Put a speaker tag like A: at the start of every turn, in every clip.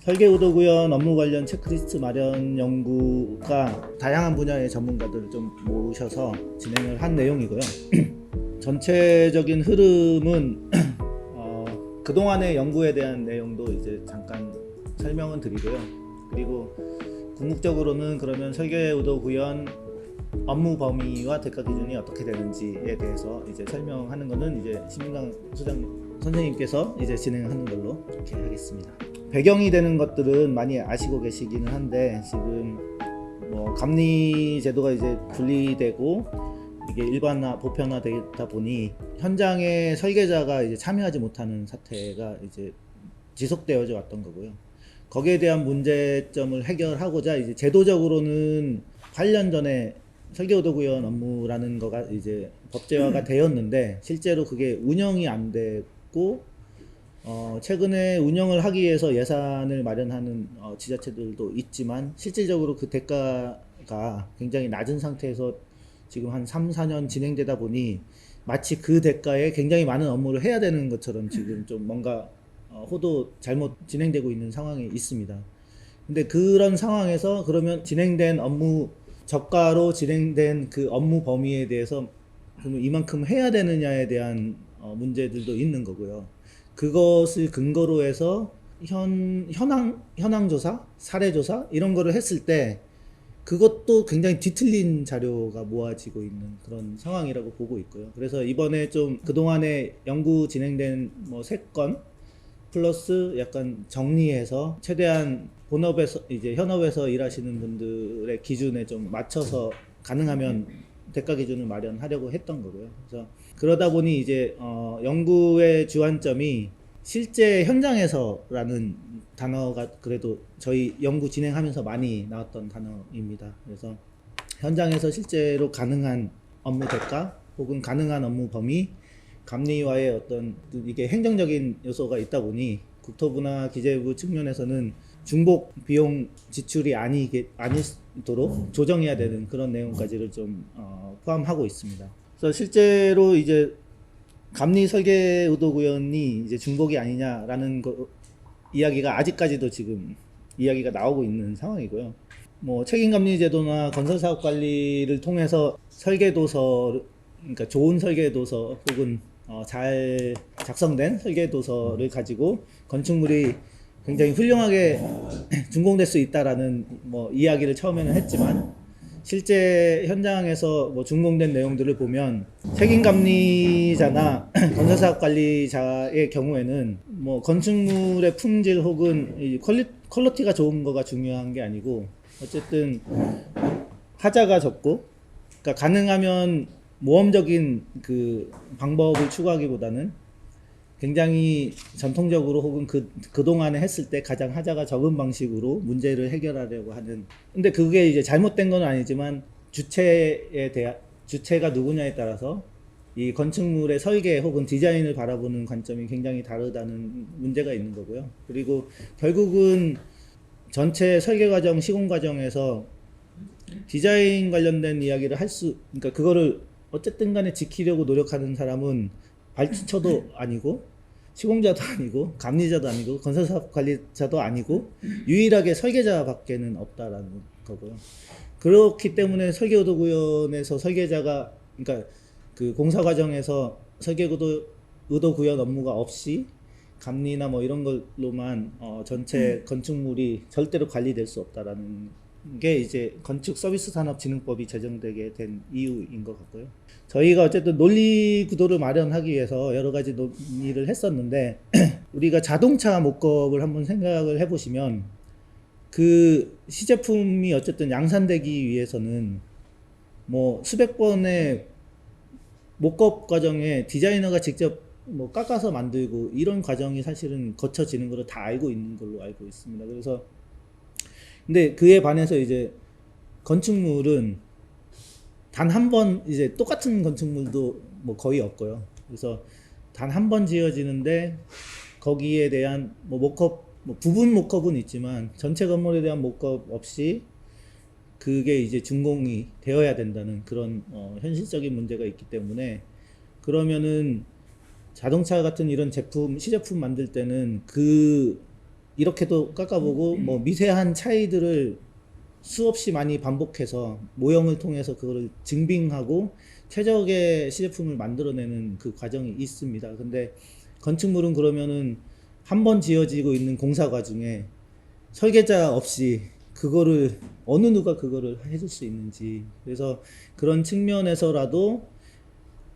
A: 설계의도구현 업무 관련 체크리스트 마련 연구가 다양한 분야의 전문가들을 좀 모셔서 진행을 한 내용이고요. 전체적인 흐름은 그동안의 연구에 대한 내용도 이제 잠깐 설명은 드리고요. 그리고 궁극적으로는 그러면 설계의도구현 업무 범위와 대가 기준이 어떻게 되는지에 대해서 이제 설명하는 거는 이제 신민강 소장 선생님께서 이제 진행하는 걸로 이렇게 하겠습니다. 배경이 되는 것들은 많이 아시고 계시기는 한데, 지금 뭐 감리 제도가 이제 분리되고 이게 일반화 보편화되다 보니 현장에 설계자가 이제 참여하지 못하는 사태가 이제 지속되어져 왔던 거고요. 거기에 대한 문제점을 해결하고자 이제 제도적으로는 8년 전에 설계의도구현 업무라는 거가 이제 법제화가 되었는데, 실제로 그게 운영이 안 되고 최근에 운영을 하기 위해서 예산을 마련하는 지자체들도 있지만, 실질적으로 그 대가가 굉장히 낮은 상태에서 지금 한 3, 4년 진행되다 보니 마치 그 대가에 굉장히 많은 업무를 해야 되는 것처럼 지금 좀 뭔가 호도 잘못 진행되고 있는 상황이 있습니다. 근데 그런 상황에서 그러면 진행된 업무, 저가로 진행된 그 업무 범위에 대해서 그러면 이만큼 해야 되느냐에 대한 문제들도 있는 거고요. 그것을 근거로 해서 현황 조사, 사례 조사 이런 거를 했을 때 그것도 굉장히 뒤틀린 자료가 모아지고 있는 그런 상황이라고 보고 있고요. 그래서 이번에 좀 그동안에 연구 진행된 뭐 3건 플러스 약간 정리해서 최대한 본업에서 이제 현업에서 일하시는 분들의 기준에 좀 맞춰서 가능하면 대가 기준을 마련하려고 했던 거고요. 그래서 그러다 보니 이제 연구의 주안점이 실제 현장에서라는 단어가 그래도 저희 연구 진행하면서 많이 나왔던 단어입니다. 그래서 현장에서 실제로 가능한 업무 대가 혹은 가능한 업무 범위, 감리와의 어떤 이게 행정적인 요소가 있다 보니 국토부나 기재부 측면에서는 중복 비용 지출이 아니도록 조정해야 되는 그런 내용까지를 좀 포함하고 있습니다. 그래서 실제로 이제 감리 설계 의도구현이 이제 중복이 아니냐라는 이야기가 아직까지도 지금 이야기가 나오고 있는 상황이고요. 뭐 책임감리 제도나 건설사업 관리를 통해서 설계도서, 그러니까 좋은 설계도서 혹은 잘 작성된 설계도서를 가지고 건축물이 굉장히 훌륭하게 준공될 수 있다라는 뭐 이야기를 처음에는 했지만, 실제 현장에서 뭐 준공된 내용들을 보면 책임감리자나 건설사업 관리자의 경우에는 뭐 건축물의 품질 혹은 이 퀄리티가 좋은 거가 중요한 게 아니고, 어쨌든 하자가 적고, 그러니까 가능하면 모험적인 그 방법을 추구하기보다는 굉장히 전통적으로 혹은 그동안에 했을 때 가장 하자가 적은 방식으로 문제를 해결하려고 하는, 근데 그게 이제 잘못된 건 아니지만 주체가 누구냐에 따라서 이 건축물의 설계 혹은 디자인을 바라보는 관점이 굉장히 다르다는 문제가 있는 거고요. 그리고 결국은 전체 설계 과정, 시공 과정에서 디자인 관련된 이야기를 그러니까 그거를 어쨌든 간에 지키려고 노력하는 사람은 발주처도 아니고 시공자도 아니고 감리자도 아니고 건설사업 관리자도 아니고 유일하게 설계자밖에는 없다라는 거고요. 그렇기 때문에 설계의도구현에서 설계자가, 그러니까 그 공사 과정에서 설계의도 구현 업무가 없이 감리나 뭐 이런 걸로만 전체 건축물이 절대로 관리될 수 없다라는 게 이제 건축서비스산업진흥법이 제정되게 된 이유인 것 같고요. 저희가 어쨌든 논리 구도를 마련하기 위해서 여러 가지 논의를 했었는데 우리가 자동차 목업을 한번 생각을 해보시면, 그 시제품이 어쨌든 양산되기 위해서는 뭐 수백 번의 목업 과정에 디자이너가 직접 뭐 깎아서 만들고 이런 과정이 사실은 거쳐지는 걸로 다 알고 있는 걸로 알고 있습니다. 그래서 근데 그에 반해서 이제 건축물은 단 한 번, 이제 똑같은 건축물도 뭐 거의 없고요. 그래서 단 한 번 지어지는데 거기에 대한 뭐 목업, 뭐 부분 목업은 있지만 전체 건물에 대한 목업 없이 그게 이제 준공이 되어야 된다는 그런 현실적인 문제가 있기 때문에, 그러면은 자동차 같은 이런 제품, 시제품 만들 때는 그 이렇게도 깎아보고 뭐 미세한 차이들을 수없이 많이 반복해서 모형을 통해서 그거를 증빙하고 최적의 시제품을 만들어내는 그 과정이 있습니다. 근데 건축물은 그러면은 한 번 지어지고 있는 공사 과정에 설계자 없이 그거를 어느 누가 그거를 해줄 수 있는지, 그래서 그런 측면에서라도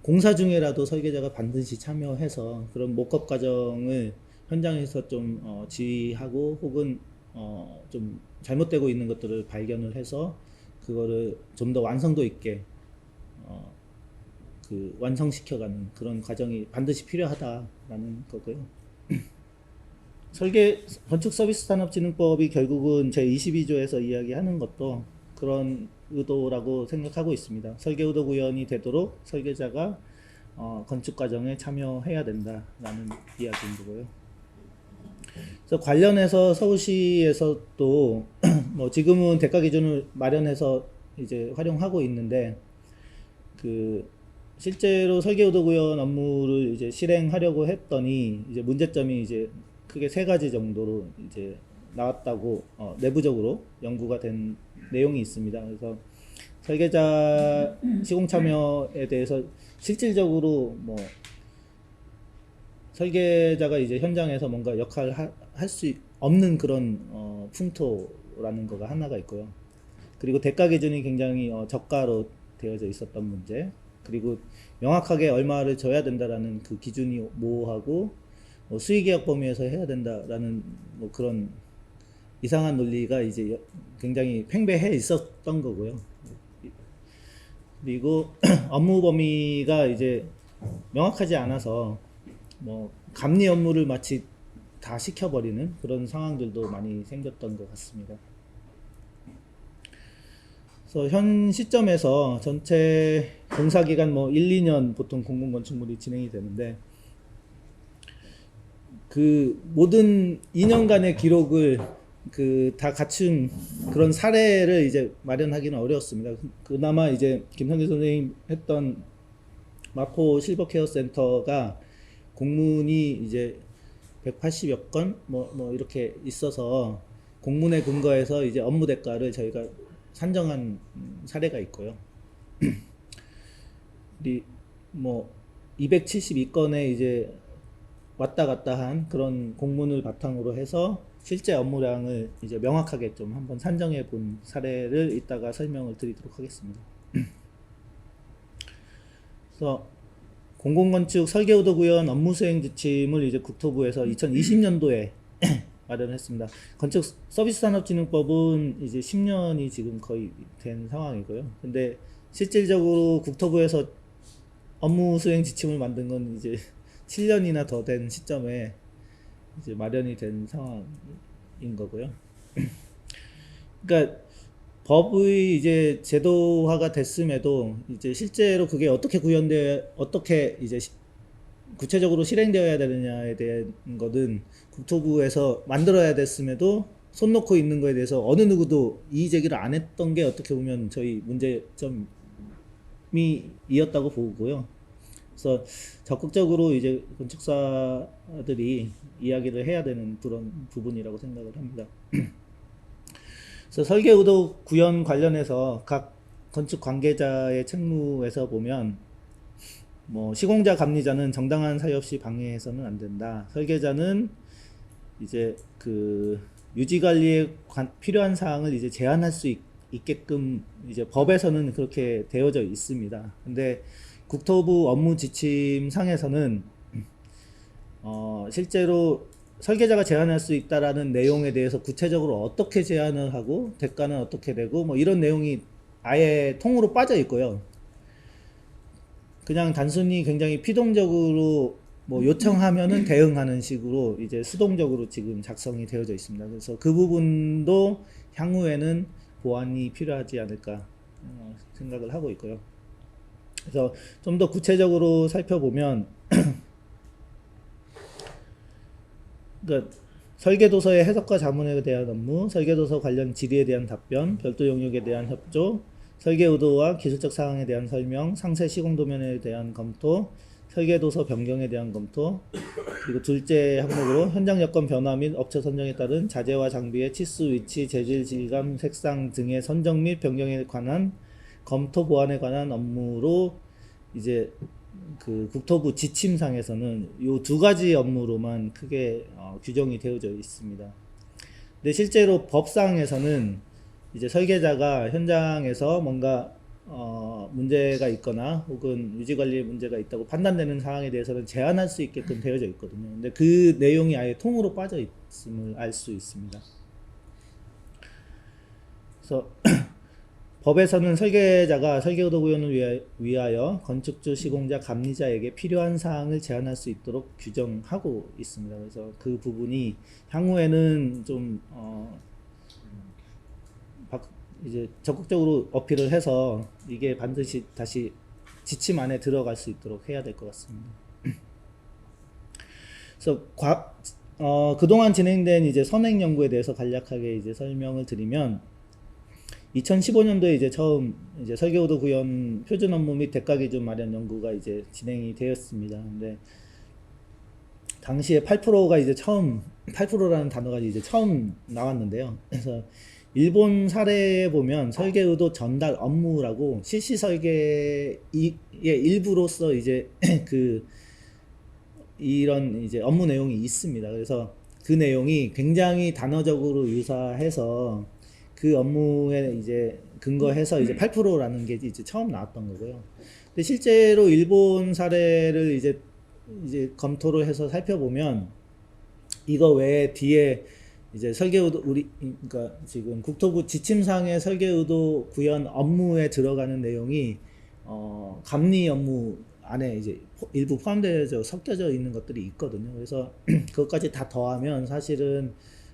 A: 공사 중에라도 설계자가 반드시 참여해서 그런 목업 과정을 현장에서 좀 지휘하고 혹은 좀 잘못되고 있는 것들을 발견을 해서 그거를 좀 더 완성도 있게 그 완성시켜가는 그런 과정이 반드시 필요하다라는 거고요. 건축서비스산업진흥법이 결국은 제22조에서 이야기하는 것도 그런 의도라고 생각하고 있습니다. 설계의도 구현이 되도록 설계자가 건축 과정에 참여해야 된다라는 이야기인 거고요. 그래서 관련해서 서울시에서도 뭐 지금은 대가 기준을 마련해서 이제 활용하고 있는데, 그 실제로 설계의도 구현 업무를 이제 실행하려고 했더니 이제 문제점이 이제 크게 세 가지 정도로 이제 나왔다고 내부적으로 연구가 된 내용이 있습니다. 그래서 설계자 시공 참여에 대해서 실질적으로 뭐 설계자가 이제 현장에서 뭔가 역할을 할 수 없는 그런 풍토라는 거가 하나가 있고요. 그리고 대가 기준이 굉장히 저가로 되어져 있었던 문제, 그리고 명확하게 얼마를 줘야 된다라는 그 기준이 모호하고 수의계약 범위에서 해야 된다라는 뭐 그런 이상한 논리가 이제 굉장히 팽배해 있었던 거고요. 그리고 업무 범위가 이제 명확하지 않아서 뭐 감리 업무를 마치 다 시켜버리는 그런 상황들도 많이 생겼던 것 같습니다. 그래서 현 시점에서 전체 공사기간 뭐 1, 2년 보통 공공건축물이 진행이 되는데, 그 모든 2년간의 기록을 그 다 갖춘 그런 사례를 이제 마련하기는 어려웠습니다. 그나마 이제 김성길 선생님 했던 마포 실버케어 센터가 공문이 이제 180여 건 뭐 이렇게 있어서 공문에 근거해서 이제 업무 대가를 저희가 산정한 사례가 있고요. 뭐 272건의 이제 왔다 갔다 한 그런 공문을 바탕으로 해서 실제 업무량을 이제 명확하게 좀 한번 산정해 본 사례를 이따가 설명을 드리도록 하겠습니다. 그래서 공공건축 설계의도 구현 업무 수행 지침을 이제 국토부에서 2020년도에 마련했습니다. 건축 서비스산업진흥법은 이제 10년이 지금 거의 된 상황이고요. 근데 실질적으로 국토부에서 업무 수행 지침을 만든 건 이제 7년이나 더 된 시점에 이제 마련이 된 상황인 거고요. 그러니까 법의 이제 제도화가 됐음에도 이제 실제로 그게 어떻게 이제 구체적으로 실행되어야 되느냐에 대한 것은 국토부에서 만들어야 됐음에도 손 놓고 있는 거에 대해서 어느 누구도 이의 제기를 안 했던 게 어떻게 보면 저희 문제점이 이었다고 보고요. 그래서 적극적으로 이제 건축사들이 이야기를 해야 되는 그런 부분이라고 생각을 합니다. 그래서 설계의도 구현 관련해서 각 건축 관계자의 책무에서 보면 뭐 시공자 감리자는 정당한 사유 없이 방해해서는 안 된다. 설계자는 이제 그 유지 관리에 필요한 사항을 이제 제한할 수 있게끔 이제 법에서는 그렇게 되어져 있습니다. 근데 국토부 업무 지침 상에서는 실제로 설계자가 제한할 수 있다라는 내용에 대해서 구체적으로 어떻게 제한을 하고 대가는 어떻게 되고 뭐 이런 내용이 아예 통으로 빠져 있고요. 그냥 단순히 굉장히 피동적으로 뭐 요청하면은 대응하는 식으로 이제 수동적으로 지금 작성이 되어져 있습니다. 그래서 그 부분도 향후에는 보완이 필요하지 않을까 생각을 하고 있고요. 그래서 좀 더 구체적으로 살펴보면 그러니까 설계도서의 해석과 자문에 대한 업무, 설계도서 관련 질의에 대한 답변, 별도 용역에 대한 협조, 설계 의도와 기술적 사항에 대한 설명, 상세 시공 도면에 대한 검토, 설계도서 변경에 대한 검토, 그리고 둘째 항목으로 현장 여건 변화 및 업체 선정에 따른 자재와 장비의 치수, 위치, 재질, 질감, 색상 등의 선정 및 변경에 관한 검토 보완에 관한 업무로 이제 그 국토부 지침상에서는 요 두 가지 업무로만 크게 규정이 되어져 있습니다. 근데 실제로 법상에서는 이제 설계자가 현장에서 뭔가 문제가 있거나 혹은 유지관리에 문제가 있다고 판단되는 사항에 대해서는 제한할 수 있게끔 되어져 있거든요. 근데 그 내용이 아예 통으로 빠져 있음을 알 수 있습니다. 그래서 법에서는 설계자가 설계의도 구현을 위하여 건축주, 시공자, 감리자에게 필요한 사항을 제한할 수 있도록 규정하고 있습니다. 그래서 그 부분이 향후에는 좀 이제 적극적으로 어필을 해서 이게 반드시 다시 지침 안에 들어갈 수 있도록 해야 될 것 같습니다. 그래서 그동안 진행된 이제 선행 연구에 대해서 간략하게 이제 설명을 드리면 2015년도에 이제 처음 이제 설계의도 구현 표준 업무 및 대가 기준 마련 연구가 이제 진행이 되었습니다. 근데 당시에 8%가 이제 처음 8%라는 단어가 이제 처음 나왔는데요. 그래서 일본 사례에 보면 설계의도 전달 업무라고 실시 설계의 일부로서 이제 그 이런 이제 업무 내용이 있습니다. 그래서 그 내용이 굉장히 단어적으로 유사해서 그 업무에 이제 근거해서 이제 8%라는 게 이제 처음 나왔던 거고요. 근데 실제로 일본 사례를 이제 검토를 해서 살펴보면 이거 외에 뒤에 이제 설계의도 그러니까 지금 국토부 지침상의 설계의도 구현 업무에 들어가는 내용이 감리 업무 안에 이제 일부 포함되어져 섞여져 있는 것들이 있거든요. 그래서 그것까지 다 더하면 사실은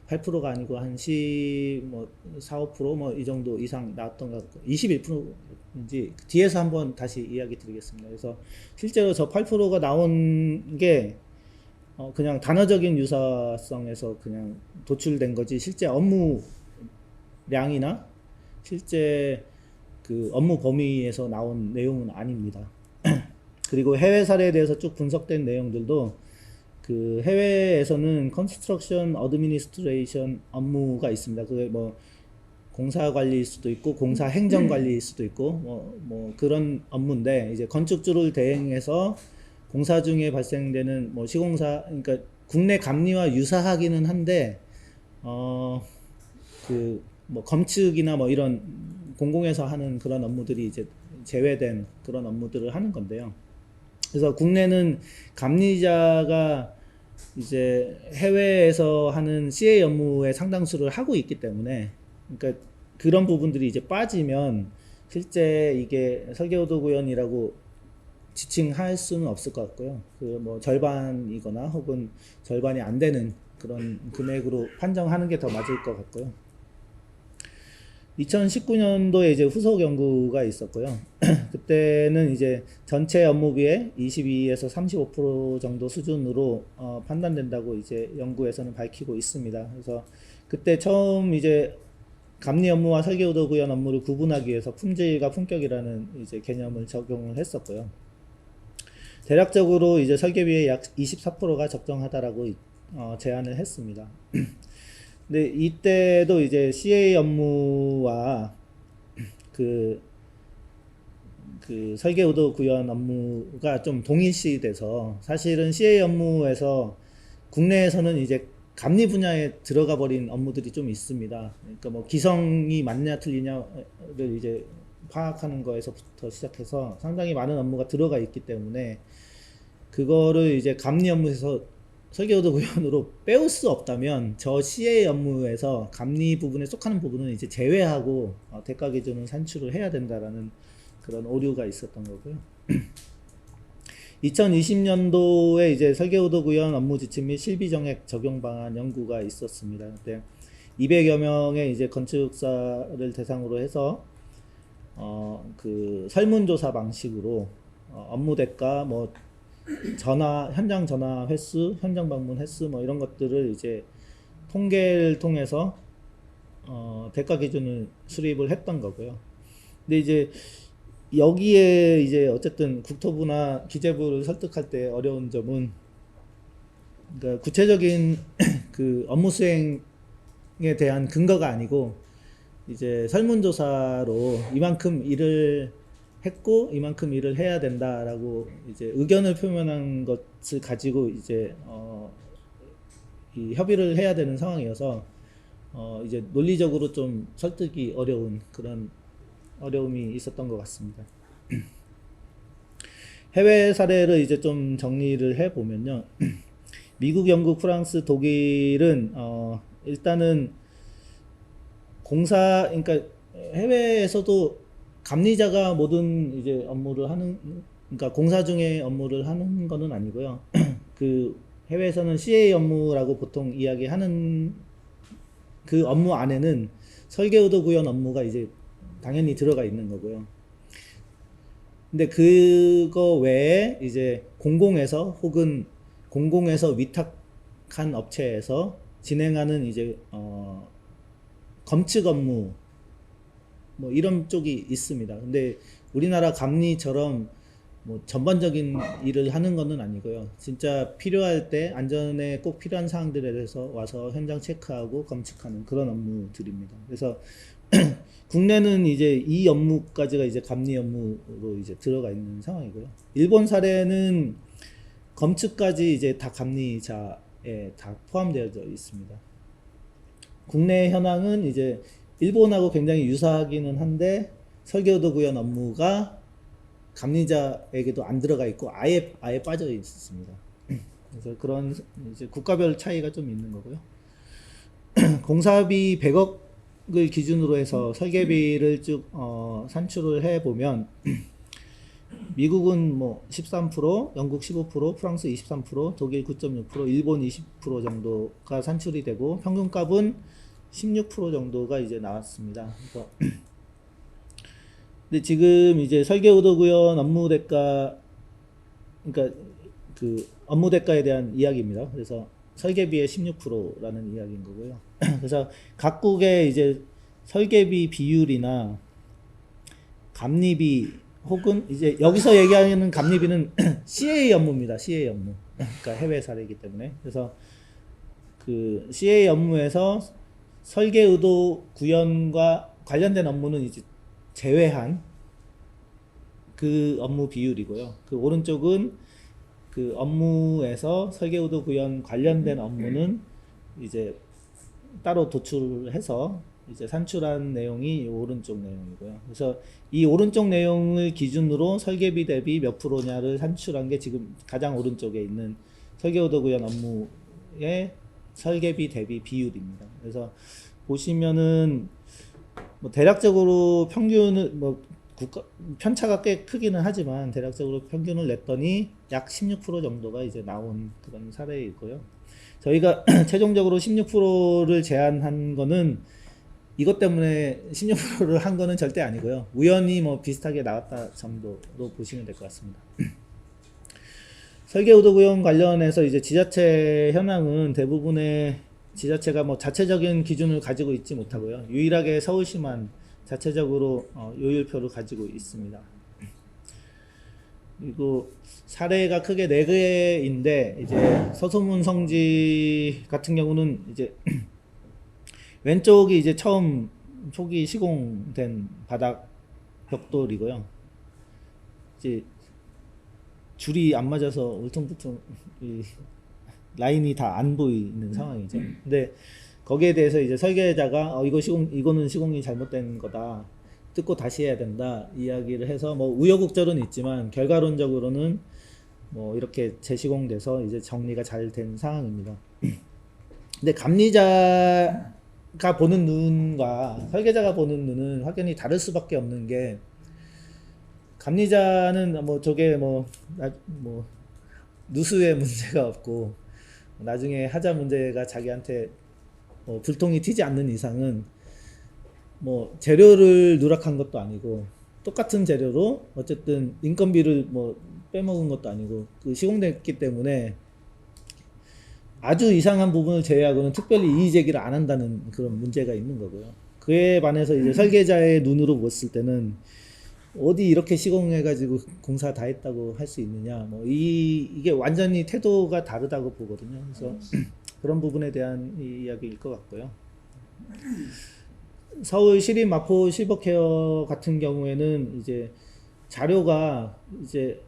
A: 8%가 아니고 한 4, 5% 이 정도 이상 나왔던 것 같고 21%인지 뒤에서 한번 다시 이야기 드리겠습니다. 그래서 실제로 저 8%가 나온 게 그냥 단어적인 유사성에서 그냥 도출된 거지 실제 업무량이나 실제 그 업무 범위에서 나온 내용은 아닙니다. 그리고 해외 사례에 대해서 쭉 분석된 내용들도 그 해외에서는 컨스트럭션 어드미니스트레이션 업무가 있습니다. 그게 뭐 공사 관리일 수도 있고 공사 행정 관리일 수도 있고 뭐 그런 업무인데 이제 건축주를 대행해서 공사 중에 발생되는 뭐 시공사 그러니까 국내 감리와 유사하기는 한데 그 뭐 검측이나 뭐 이런 공공에서 하는 그런 업무들이 이제 제외된 그런 업무들을 하는 건데요. 그래서 국내는 감리자가 이제 해외에서 하는 CA 업무의 상당수를 하고 있기 때문에 그러니까 그런 부분들이 이제 빠지면 실제 이게 설계의도 구현이라고 지칭할 수는 없을 것 같고요. 그 뭐 절반이거나 혹은 절반이 안 되는 그런 금액으로 판정하는 게 더 맞을 것 같고요. 2019년도에 이제 후속 연구가 있었고요. 그때는 이제 전체 업무비의 22에서 35% 정도 수준으로 판단된다고 이제 연구에서는 밝히고 있습니다. 그래서 그때 처음 이제 감리 업무와 설계의도 구현 업무를 구분하기 위해서 품질과 품격이라는 이제 개념을 적용을 했었고요. 대략적으로 이제 설계비의 약 24%가 적정하다라고 제안을 했습니다. 근데 이때도 이제 CA 업무와 그 설계의도 구현 업무가 좀 동일시돼서 사실은 CA 업무에서 국내에서는 이제 감리 분야에 들어가 버린 업무들이 좀 있습니다. 그러니까 뭐 기성이 맞냐 틀리냐를 이제 파악하는 거에서부터 시작해서 상당히 많은 업무가 들어가 있기 때문에 그거를 이제 감리 업무에서 설계의도 구현으로 빼올 수 없다면 저 CA 업무에서 감리 부분에 속하는 부분은 이제 제외하고 대가 기준을 산출을 해야 된다라는 그런 오류가 있었던 거고요. 2020년도에 이제 설계의도 구현 업무 지침 및 실비 정액 적용 방안 연구가 있었습니다. 그때 200여 명의 이제 건축사를 대상으로 해서 그 설문조사 방식으로 업무 대가 뭐 현장 전화 횟수, 현장 방문 횟수 뭐 이런 것들을 이제 통계를 통해서 대가 기준을 수립을 했던 거고요. 근데 이제 여기에 이제 어쨌든 국토부나 기재부를 설득할 때 어려운 점은, 그러니까 구체적인 그 업무 수행에 대한 근거가 아니고 이제 설문조사로 이만큼 일을 했고 이만큼 일을 해야 된다라고 이제 의견을 표명한 것을 가지고 이제 이 협의를 해야 되는 상황이어서 이제 논리적으로 좀 설득이 어려운 그런 어려움이 있었던 것 같습니다. 해외 사례를 이제 좀 정리를 해 보면요. 미국, 영국, 프랑스, 독일은 일단은 그러니까 해외에서도 감리자가 모든 이제 업무를 하는, 그러니까 공사 중에 업무를 하는 거는 아니고요. 그 해외에서는 CA 업무라고 보통 이야기하는 그 업무 안에는 설계 의도 구현 업무가 이제 당연히 들어가 있는 거고요. 근데 그거 외에 이제 공공에서 혹은 공공에서 위탁한 업체에서 진행하는 이제 검측 업무 뭐 이런 쪽이 있습니다. 근데 우리나라 감리처럼 뭐 전반적인 일을 하는 거는 아니고요. 진짜 필요할 때 안전에 꼭 필요한 사항들에 대해서 와서 현장 체크하고 검측하는 그런 업무들입니다. 그래서 국내는 이제 이 업무까지가 이제 감리 업무로 이제 들어가 있는 상황이고요. 일본 사례는 검측까지 이제 다 감리자에 다 포함되어 있습니다. 국내 현황은 이제 일본하고 굉장히 유사하기는 한데 설계도 구현 업무가 감리자에게도 안 들어가 있고 아예 빠져 있습니다. 그래서 그런 이제 국가별 차이가 좀 있는 거고요. 공사비 100억을 기준으로 해서 설계비를 쭉 산출을 해 보면 미국은 뭐 13%, 영국 15%, 프랑스 23%, 독일 9.6%, 일본 20% 정도가 산출이 되고 평균값은 16% 정도가 이제 나왔습니다. 그래서 근데 지금 이제 설계 의도 구현 업무 대가, 그러니까 그 업무 대가에 대한 이야기입니다. 그래서 설계비의 16%라는 이야기인 거고요. 그래서 각국의 이제 설계비 비율이나 감리비 혹은 이제 여기서 얘기하는 감리비는 CA 업무입니다. CA 업무. 그러니까 해외 사례이기 때문에. 그래서 그 CA 업무에서 설계 의도 구현과 관련된 업무는 이제 제외한 그 업무 비율이고요. 그 오른쪽은 그 업무에서 설계 의도 구현 관련된 업무는 이제 따로 도출해서 이제 산출한 내용이 이 오른쪽 내용이고요. 그래서 이 오른쪽 내용을 기준으로 설계비 대비 몇 프로냐를 산출한 게 지금 가장 오른쪽에 있는 설계 의도 구현 업무의 설계비 대비 비율입니다. 그래서 보시면은 뭐 대략적으로 평균을 뭐 편차가 꽤 크기는 하지만 대략적으로 평균을 냈더니 약 16% 정도가 이제 나온 그런 사례이고요. 저희가 최종적으로 16%를 제한한 거는 이것 때문에 16%를 한 거는 절대 아니고요. 우연히 뭐 비슷하게 나왔다 정도로 보시면 될 것 같습니다. 설계 의도 구현 관련해서 이제 지자체 현황은 대부분의 지자체가 뭐 자체적인 기준을 가지고 있지 못하고요. 유일하게 서울시만 자체적으로 요율표를 가지고 있습니다. 그리고 사례가 크게 4개인데 이제 서소문 성지 같은 경우는 이제 왼쪽이 이제 처음 초기 시공된 바닥 벽돌이고요. 이제 줄이 안 맞아서 울퉁불퉁 라인이 다 안 보이는 상황이죠. 근데 거기에 대해서 이제 설계자가 이거는 시공이 잘못된 거다, 뜯고 다시 해야 된다 이야기를 해서 뭐 우여곡절은 있지만 결과론적으로는 뭐 이렇게 재시공돼서 이제 정리가 잘 된 상황입니다. 근데 감리자가 보는 눈과 설계자가 보는 눈은 확연히 다를 수밖에 없는 게, 감리자는 뭐 저게 뭐 누수의 문제가 없고 나중에 하자 문제가 자기한테 뭐 불통이 튀지 않는 이상은 뭐 재료를 누락한 것도 아니고 똑같은 재료로 어쨌든 인건비를 뭐 빼먹은 것도 아니고 그 시공됐기 때문에 아주 이상한 부분을 제외하고는 특별히 이의 제기를 안 한다는 그런 문제가 있는 거고요. 그에 반해서 이제 설계자의 눈으로 봤을 때는 어디 이렇게 시공해가지고 공사 다 했다고 할 수 있느냐. 뭐 이게 완전히 태도가 다르다고 보거든요. 그래서 그런 부분에 대한 이야기일 것 같고요. 서울 시립 마포 실버케어 같은 경우에는 이제 자료가 이제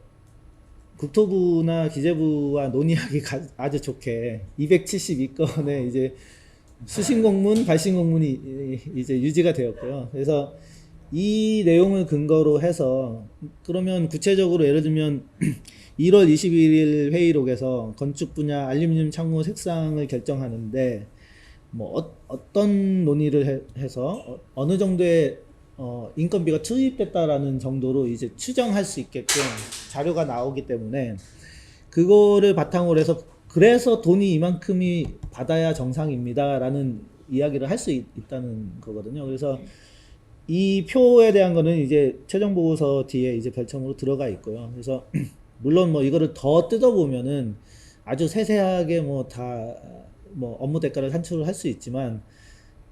A: 국토부나 기재부와 논의하기 아주 좋게 272건의 이제 수신 공문, 발신 공문이 이제 유지가 되었고요. 그래서 이 내용을 근거로 해서 그러면 구체적으로 예를 들면 1월 21일 회의록에서 건축 분야 알루미늄 창호 색상을 결정하는데 뭐 어떤 논의를 해서 어느 정도의 인건비가 투입됐다라는 정도로 이제 추정할 수 있게끔 자료가 나오기 때문에 그거를 바탕으로 해서 그래서 돈이 이만큼이 받아야 정상입니다라는 이야기를 할 수 있다는 거거든요. 그래서 이 표에 대한 거는 이제 최종 보고서 뒤에 이제 별첨으로 들어가 있고요. 그래서 물론 뭐 이거를 더 뜯어보면은 아주 세세하게 뭐 다 뭐 업무 대가를 산출을 할 수 있지만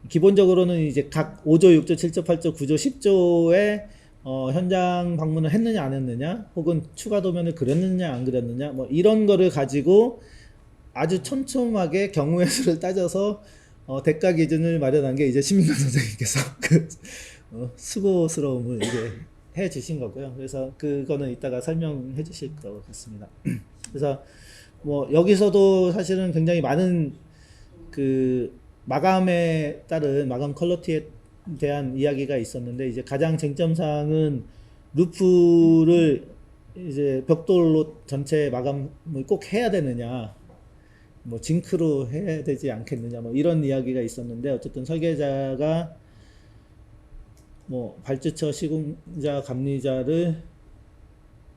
A: 기본적으로는 이제 각 5조, 6조, 7조, 8조, 9조, 10조의 현장 방문을 했느냐 안 했느냐 혹은 추가 도면을 그렸느냐 안 그렸느냐 뭐 이런 거를 가지고 아주 촘촘하게 경우의 수를 따져서 대가 기준을 마련한 게 이제 신민관 선생님께서 그 수고스러움을 이제 해 주신 거고요. 그래서 그거는 이따가 설명해 주실 것 같습니다. 그래서 뭐 여기서도 사실은 굉장히 많은 그 마감에 따른 마감 퀄리티에 대한 이야기가 있었는데 이제 가장 쟁점사항은 루프를 이제 벽돌로 전체 마감을 꼭 해야 되느냐 뭐 징크로 해야 되지 않겠느냐 뭐 이런 이야기가 있었는데 어쨌든 설계자가 뭐 발주처 시공자 감리자를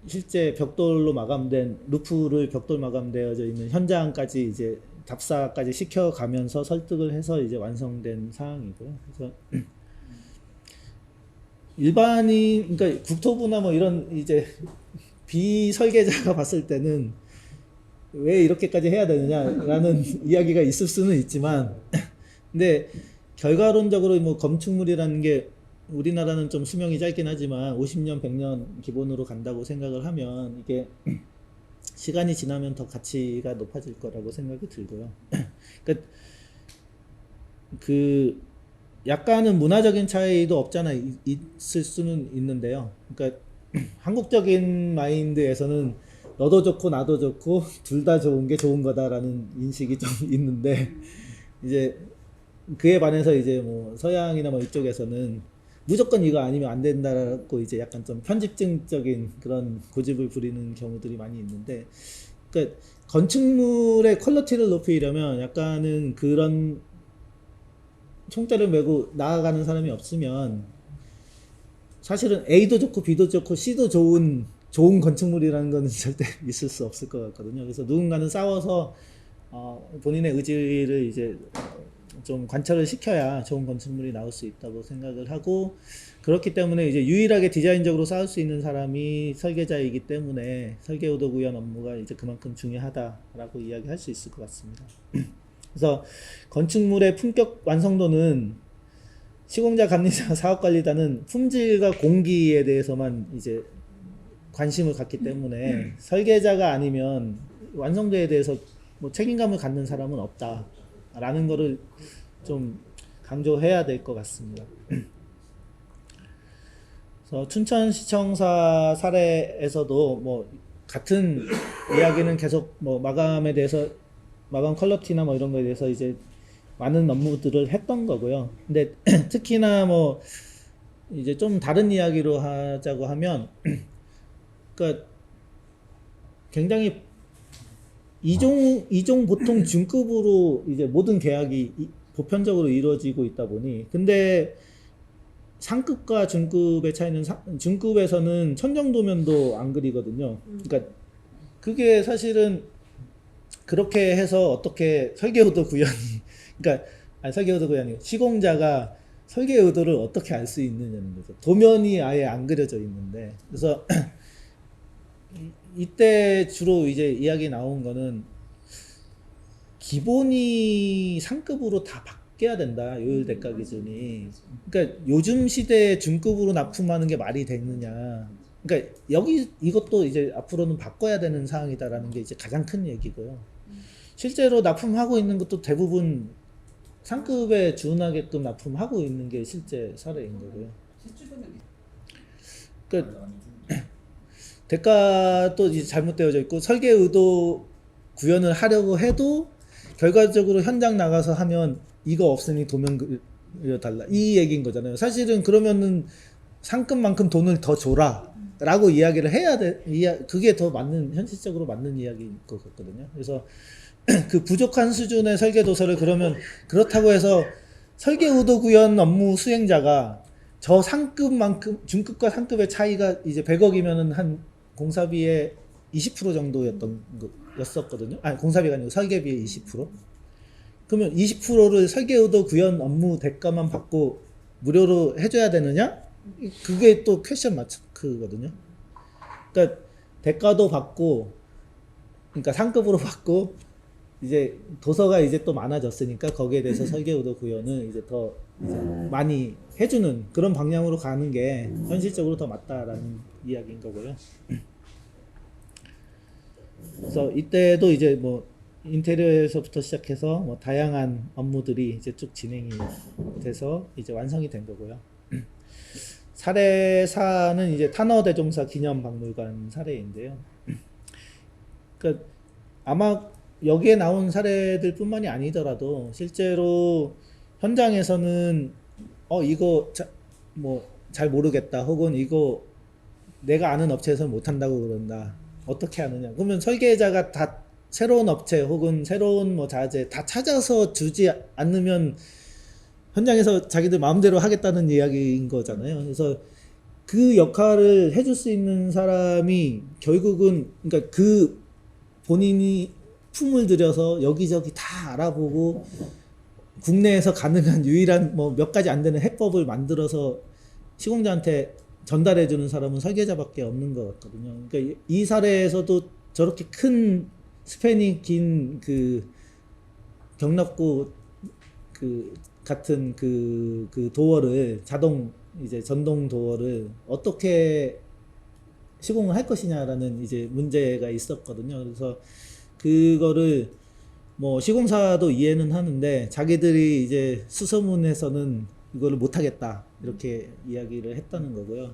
A: 실제 벽돌로 마감된 루프를 벽돌 마감되어져 있는 현장까지 이제 답사까지 시켜가면서 설득을 해서 이제 완성된 사항이고요. 그래서 일반인 그러니까 국토부나 뭐 이런 이제 비설계자가 봤을 때는 왜 이렇게까지 해야 되느냐라는 이야기가 있을 수는 있지만 근데 결과론적으로 뭐 건축물이라는 게 우리나라는 좀 수명이 짧긴 하지만 50년, 100년 기본으로 간다고 생각을 하면 이게 시간이 지나면 더 가치가 높아질 거라고 생각이 들고요. 그러니까 그 약간은 문화적인 차이도 없잖아 있을 수는 있는데요. 그러니까 한국적인 마인드에서는 너도 좋고 나도 좋고 둘 다 좋은 게 좋은 거다라는 인식이 좀 있는데 이제 그에 반해서 이제 뭐 서양이나 뭐 이쪽에서는 무조건 이거 아니면 안 된다라고 이제 약간 좀 편집증적인 그런 고집을 부리는 경우들이 많이 있는데 그러니까 건축물의 퀄리티를 높이려면 약간은 그런 총대를 메고 나아가는 사람이 없으면 사실은 A도 좋고 B도 좋고 C도 좋은 건축물이라는 거는 절대 있을 수 없을 것 같거든요. 그래서 누군가는 싸워서 본인의 의지를 이제 좀 관철을 시켜야 좋은 건축물이 나올 수 있다고 생각을 하고 그렇기 때문에 이제 유일하게 디자인적으로 싸울 수 있는 사람이 설계자이기 때문에 설계의도 구현 업무가 이제 그만큼 중요하다라고 이야기할 수 있을 것 같습니다. 그래서 건축물의 품격 완성도는 시공자, 감리자, 사업관리단은 품질과 공기에 대해서만 이제 관심을 갖기 때문에 설계자가 아니면 완성도에 대해서 뭐 책임감을 갖는 사람은 없다라는 거를 좀 강조해야 될 것 같습니다. 그래서 춘천시청사 사례에서도 뭐 같은 이야기는 계속 뭐 마감에 대해서 마감 퀄리티나 뭐 이런 거에 대해서 이제 많은 업무들을 했던 거고요. 근데 특히나 뭐 이제 좀 다른 이야기로 하자고 하면 그러니까 굉장히 이종 보통 중급으로 이제 모든 계약이 보편적으로 이루어지고 있다 보니 근데 상급과 중급의 차이는 중급에서는 천정도면도 안 그리거든요. 그러니까 그게 사실은 그렇게 해서 어떻게 설계의도 구현이 그러니까 아니 설계의도 구현이 시공자가 설계 의도를 어떻게 알 수 있느냐는 거죠. 도면이 아예 안 그려져 있는데 그래서 이때 주로 이제 이야기 나온 거는 기본이 상급으로 다 깨야 된다. 요율 대가 기준이. 그러니까 요즘 시대에 중급으로 납품하는 게 말이 되느냐. 그러니까 여기 이것도 이제 앞으로는 바꿔야 되는 사항이다라는 게 이제 가장 큰 얘기고요. 실제로 납품하고 있는 것도 대부분 상급에 준하게끔 납품하고 있는 게 실제 사례인 거고요. 그러니까 대가도 이제 잘못되어져 있고 설계 의도 구현을 하려고 해도 결과적으로 현장 나가서 하면 이거 없으니 도면 그려달라 이 얘기인 거잖아요. 사실은 그러면은 상급만큼 돈을 더 줘라 라고 이야기를 해야 돼. 그게 더 맞는, 현실적으로 맞는 이야기인 것 같거든요. 그래서 그 부족한 수준의 설계 도서를 그러면 그렇다고 해서 설계 의도 구현 업무 수행자가 저 상급만큼, 중급과 상급의 차이가 이제 100억이면은 한 공사비의 20% 정도였던 거였었거든요. 아니, 공사비가 아니고 설계비의 20%. 그러면 20%를 설계 의도 구현 업무 대가만 받고 무료로 해줘야 되느냐? 그게 또 퀘션 마크거든요. 그러니까 대가도 받고, 그러니까 상급으로 받고, 이제 도서가 이제 또 많아졌으니까 거기에 대해서 설계 의도 구현을 이제 더 이제 많이 해주는 그런 방향으로 가는 게 현실적으로 더 맞다라는 이야기인 거고요. 그래서 이때도 이제 뭐 인테리어에서부터 시작해서 뭐 다양한 업무들이 이제 쭉 진행이 돼서 이제 완성이 된 거고요. 사례사는 이제 탄어대종사 기념박물관 사례인데요. 그러니까 아마 여기에 나온 사례들 뿐만이 아니더라도 실제로 현장에서는 이거 뭐 잘 모르겠다 혹은 이거 내가 아는 업체에서 못한다고 그런다 어떻게 하느냐 그러면 설계자가 다 새로운 업체 혹은 새로운 뭐 자재 다 찾아서 주지 않으면 현장에서 자기들 마음대로 하겠다는 이야기인 거잖아요. 그래서 그 역할을 해줄 수 있는 사람이 결국은 그러니까 그 본인이 품을 들여서 여기저기 다 알아보고 국내에서 가능한 유일한 뭐 몇 가지 안 되는 해법을 만들어서 시공자한테 전달해 주는 사람은 설계자밖에 없는 것 같거든요. 그러니까 이 사례에서도 저렇게 큰 스팬이 긴 그 경납고 그 같은 그 도어를 이제 전동 도어를 어떻게 시공을 할 것이냐라는 이제 문제가 있었거든요. 그래서 그거를 뭐 시공사도 이해는 하는데 자기들이 이제 수소문에서는 이거를 못하겠다 이렇게 이야기를 했다는 거고요.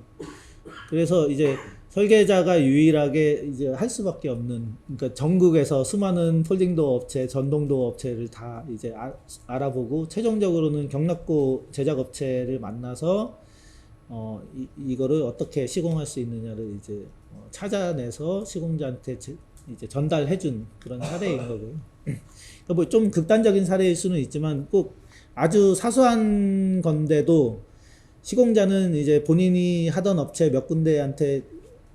A: 그래서 이제 설계자가 유일하게 이제 할 수밖에 없는 그러니까 전국에서 수많은 폴딩도어 업체, 전동도어 업체를 다 이제 알아보고 최종적으로는 경납고 제작 업체를 만나서 이거를 어떻게 시공할 수 있느냐를 이제 찾아내서 시공자한테 이제 전달해준 그런 사례인 거고요. 그러니까 뭐 좀 극단적인 사례일 수는 있지만 꼭 아주 사소한 건데도 시공자는 이제 본인이 하던 업체 몇 군데한테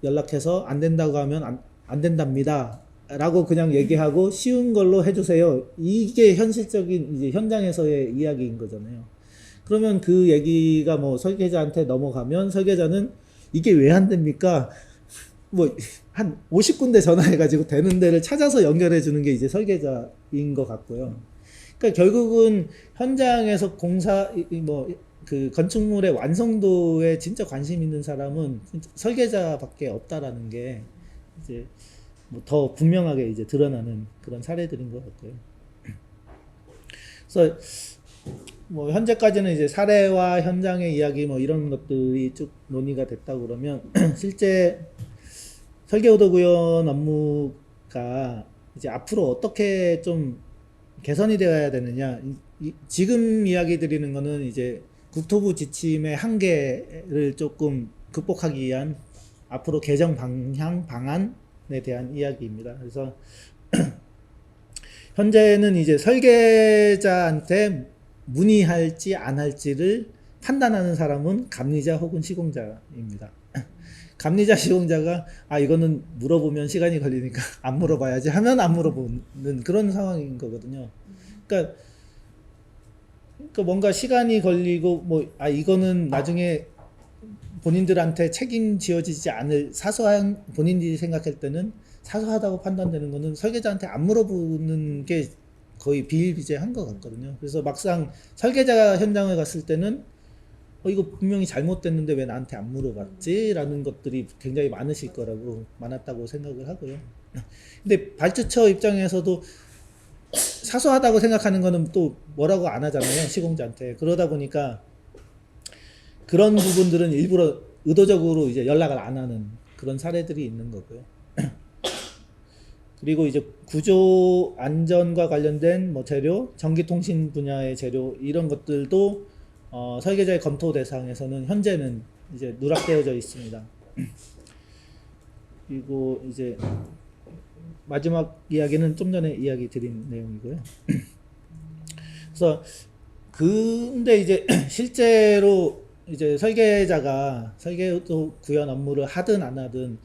A: 연락해서 안 된다고 하면 안 된답니다 라고 그냥 얘기하고 쉬운 걸로 해주세요. 이게 현실적인 이제 현장에서의 이야기인 거잖아요. 그러면 그 얘기가 뭐 설계자한테 넘어가면 설계자는 이게 왜 안 됩니까? 뭐 한 50군데 전화해가지고 되는 데를 찾아서 연결해 주는 게 이제 설계자인 것 같고요. 그러니까 결국은 현장에서 그 건축물의 완성도에 진짜 관심 있는 사람은 설계자밖에 없다라는 게 이제 뭐 더 분명하게 이제 드러나는 그런 사례들인 것 같고요. 그래서 뭐 현재까지는 이제 사례와 현장의 이야기 뭐 이런 것들이 쭉 논의가 됐다고 그러면 실제 설계 의도 구현 업무가 이제 앞으로 어떻게 좀 개선이 되어야 되느냐 지금 이야기 드리는 거는 이제 국토부 지침의 한계를 조금 극복하기 위한 앞으로 개정 방향 방안에 대한 이야기입니다. 그래서 현재는 이제 설계자한테 문의할지 안 할지를 판단하는 사람은 감리자 혹은 시공자입니다. 감리자 시공자가 이거는 물어보면 시간이 걸리니까 안 물어봐야지 하면 안 물어보는 그런 상황인 거거든요. 그러니까 뭔가 시간이 걸리고 뭐 이거는 나중에 본인들한테 책임지어지지 않을 사소한 본인들이 생각할 때는 사소하다고 판단되는 거는 설계자한테 안 물어보는 게 거의 비일비재한 것 같거든요. 그래서 막상 설계자 현장을 갔을 때는 이거 분명히 잘못됐는데 왜 나한테 안 물어봤지? 라는 것들이 굉장히 많았다고 생각을 하고요. 근데 발주처 입장에서도 사소하다고 생각하는 거는 또 뭐라고 안 하잖아요, 시공자한테. 그러다 보니까 그런 부분들은 일부러 의도적으로 이제 연락을 안 하는 그런 사례들이 있는 거고요. 그리고 이제 구조 안전과 관련된 뭐 재료, 전기통신 분야의 재료 이런 것들도 설계자의 검토 대상에서는 현재는 이제 누락되어져 있습니다. 그리고 이제 마지막 이야기는 좀 전에 이야기 드린 내용이고요. 그래서 근데 이제 실제로 이제 설계자가 설계도 구현 업무를 하든 안 하든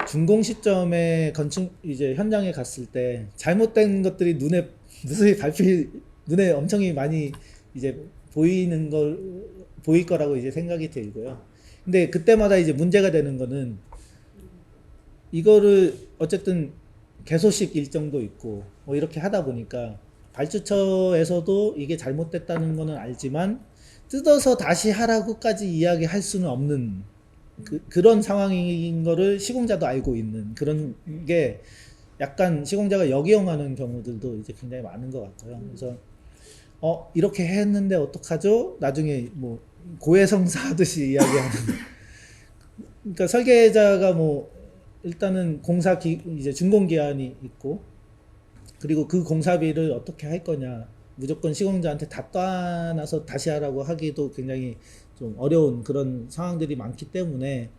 A: 준공 시점에 건축 이제 현장에 갔을 때 잘못된 것들이 눈에 무수히 눈에 엄청 많이 이제 보일 거라고 이제 생각이 들고요. 근데 그때마다 이제 문제가 되는 거는 이거를 어쨌든 개소식 일정도 있고 뭐 이렇게 하다 보니까 발주처에서도 이게 잘못됐다는 거는 알지만 뜯어서 다시 하라고까지 이야기할 수는 없는 그런 상황인 거를 시공자도 알고 있는 그런 게 약간 시공자가 역이용하는 경우들도 이제 굉장히 많은 것 같아요. 그래서 이렇게 했는데 어떡하죠? 나중에 뭐 고해성사 하듯이 이야기하는. 그러니까 설계자가 뭐 일단은 이제 준공 기한이 있고 그리고 그 공사비를 어떻게 할 거냐 무조건 시공자한테 다 떠안아서 다시 하라고 하기도 굉장히 좀 어려운 그런 상황들이 많기 때문에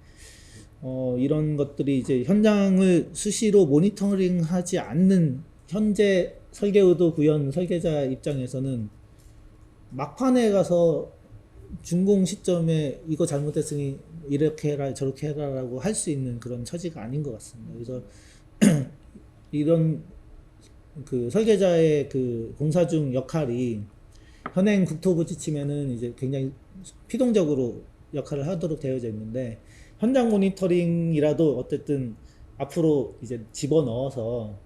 A: 이런 것들이 이제 현장을 수시로 모니터링하지 않는 현재 설계의도 구현 설계자 입장에서는 막판에 가서 준공 시점에 이거 잘못됐으니 이렇게 해라 저렇게 해라라고 할 수 있는 그런 처지가 아닌 것 같습니다. 그래서 이런 그 설계자의 그 공사 중 역할이 현행 국토부 지침에는 이제 굉장히 피동적으로 역할을 하도록 되어져 있는데 현장 모니터링이라도 어쨌든 앞으로 이제 집어넣어서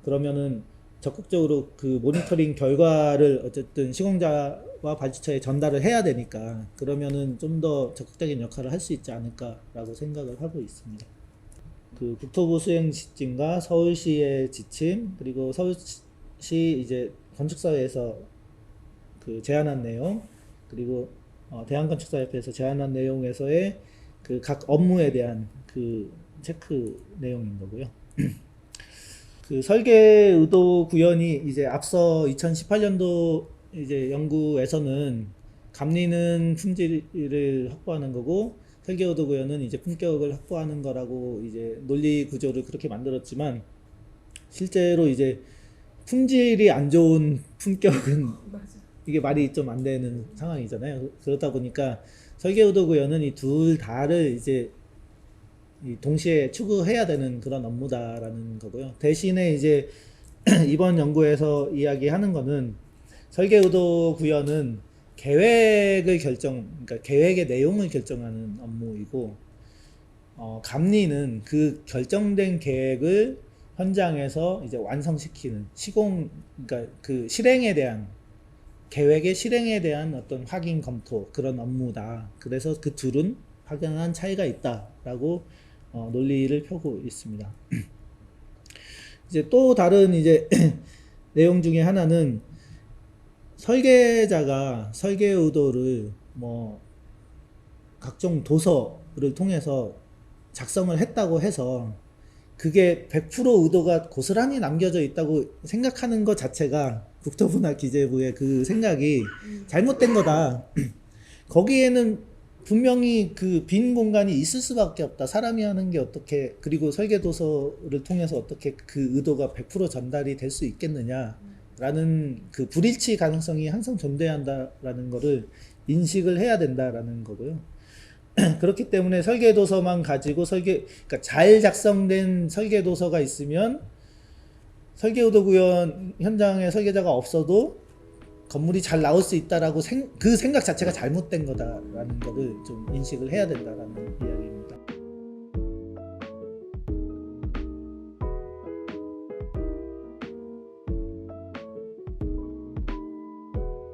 A: 그러면은 적극적으로 그 모니터링 결과를 어쨌든 시공자와 발주처에 전달을 해야 되니까 그러면은 좀 더 적극적인 역할을 할 수 있지 않을까라고 생각을 하고 있습니다. 그 국토부 수행 지침과 서울시의 지침 그리고 서울시 이제 건축사회에서 그 제안한 내용 그리고 대한건축사협회에서 제안한 내용에서의 그 각 업무에 대한 그 체크 내용인 거고요. 그 설계 의도 구현이 이제 앞서 2018년도 이제 연구에서는 감리는 품질을 확보하는 거고 설계 의도 구현은 이제 품격을 확보하는 거라고 이제 논리 구조를 그렇게 만들었지만 실제로 이제 품질이 안 좋은 품격은 이게 말이 좀 안 되는 상황이잖아요. 그러다 보니까 설계 의도 구현은 이 둘 다를 이제 동시에 추구해야 되는 그런 업무다라는 거고요. 대신에 이제 이번 연구에서 이야기하는 거는 설계 의도 구현은 그러니까 계획의 내용을 결정하는 업무이고, 감리는 그 결정된 계획을 현장에서 이제 완성시키는 그러니까 그 계획의 실행에 대한 어떤 확인 검토 그런 업무다. 그래서 그 둘은 확연한 차이가 있다라고 논리를 펴고 있습니다. 이제 또 다른 이제 내용 중에 하나는 설계자가 설계 의도를 뭐 각종 도서를 통해서 작성을 했다고 해서 그게 100% 의도가 고스란히 남겨져 있다고 생각하는 것 자체가 국토부나 기재부의 그 생각이 잘못된 거다. 거기에는 분명히 그 빈 공간이 있을 수밖에 없다. 사람이 하는 게 어떻게, 그리고 설계도서를 통해서 어떻게 그 의도가 100% 전달이 될 수 있겠느냐라는 그 불일치 가능성이 항상 존재한다라는 거를 인식을 해야 된다라는 거고요. 그렇기 때문에 설계도서만 가지고 그러니까 잘 작성된 설계도서가 있으면 설계의도 구현 현장에 설계자가 없어도 건물이 잘 나올 수 있다라고 그 생각 자체가 잘못된 거다라는 거를 좀 인식을 해야 된다라는 이야기.